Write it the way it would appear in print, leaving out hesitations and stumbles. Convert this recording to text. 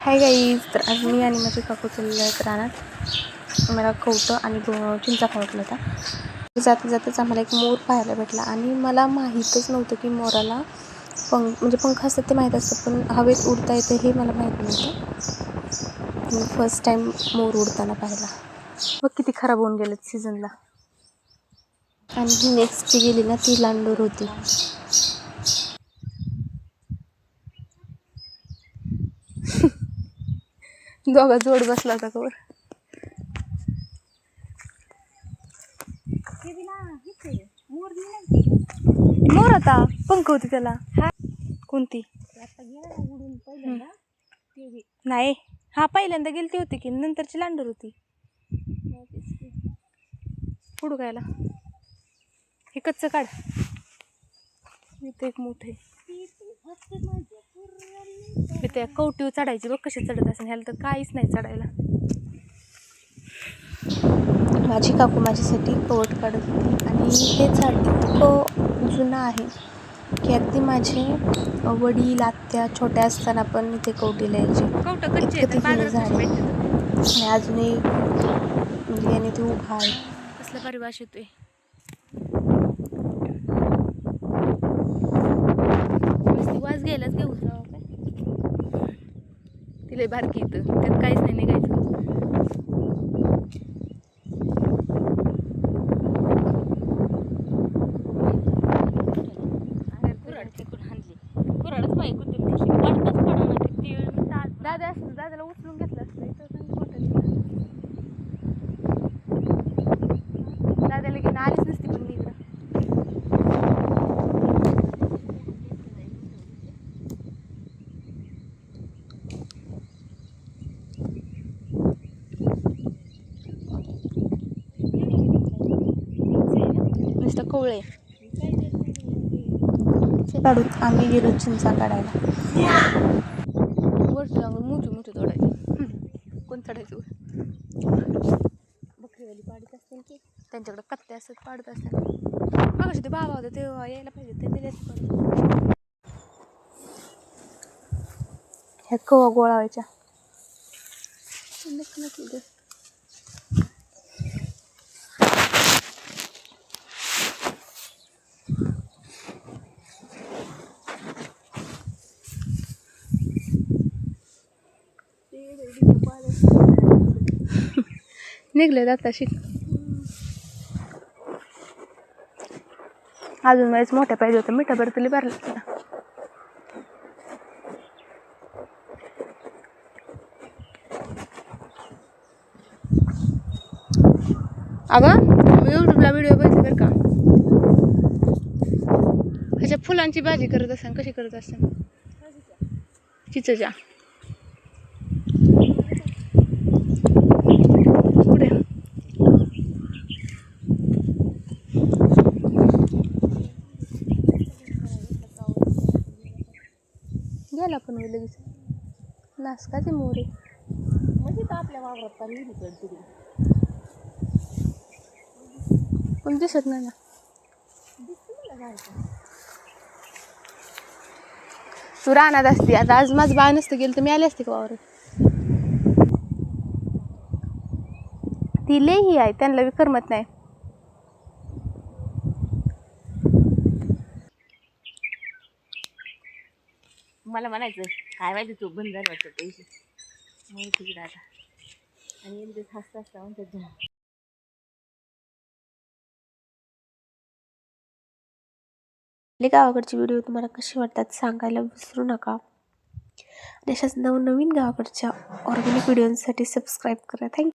Hi guys, तर आज मी आणि माझी काकू चाललेलो आहेत रानात. मला कवटं आणि चिंचा खावटला होता. जाता जाताच आम्हाला एक मोर पाहायला भेटला आणि मला माहीतच नव्हतं की मोराला पंख असतात ते माहीत असतं, पण हवेत उडता येतं हे मला माहीत नव्हतं. मी फर्स्ट टाईम मोर उडताना पाहिला. बघ किती खराब होऊन गेलेत सीझनला. आणि ही नेक्स्ट जी गेली ना ती लांडोर होती. दोघा जोड बसला होता कवर. मोर आता पंख होती त्याला. कोणती नाही, हा पहिल्यांदा गेलती होती की नंतरची लांडोर होती. पुढं कायला हे कच्चं काढ. इथे एक मोठे त्या कवटीवर चढायची बघ कशी चढत असेल. ह्याला तर काहीच नाही चढायला. माझी काकू माझ्यासाठी कवट काढत होती आणि हे झाड इतकं जुनं आहे की अगदी माझे वडील आत्या छोट्या असताना पण इथे कवटीला यायचे. इतकं ते जुनं झाड आहे आणि अजूनही म्हणजे याने ते उभा आहे. कसला परिभाष येतोय. वाज घ्यायलाच घेऊन जावं काय. तिला बारकी इथं त्यात काहीच नाही निघायचं. दादाला उचलून घेतलं असतं दादाला घेऊन आलीच नसती पण मी इकडं. नुसतं कोवळे काढून आम्ही गेलो चिंचा काढायला. वरती जाऊन मोठी तोडायची. कोण चढायचं बकरीवाली पाडत असतील की त्यांच्याकडे कत्ते असतात पाडत असतात. बघा ते बाबा होते तेव्हा यायला पाहिजे ते दिले असते. ह्या कवा गोळा व्हायच्या. निघले जाता शिक. अजून वेळेस मोठ्या पाहिजे होतं. मिठा बरं तरी भरला. अगं मी यूट्यूबला व्हिडिओ बघितले बरं का. ह्याच्या फुलांची भाजी करत असेल. कशी करत असेल चिचच्या पुढे गेला पण मी लगेच. नासकाचे मोरे म्हणजे तर आपल्या वावरात पाणी तिकडे पण दिसत नाही ना. तू रानात असते आता. आज माझं बाळ नसतं गेलं तर मी आले असते का वावरात. ती लई आहे त्यांना बी करमत नाही. मला म्हणायचं काय माहिती तू बंद झालं वाटतं पैसे मग तिकडे आता आणि हसता हसता म्हणतात. गावाकडची व्हिडिओ तुम्हाला कशी वाटतात सांगायला विसरू नका. आणि अशाच नवनवीन गावाकडच्या ऑर्गॅनिक व्हिडिओसाठी सबस्क्राईब करा. थँक्यू.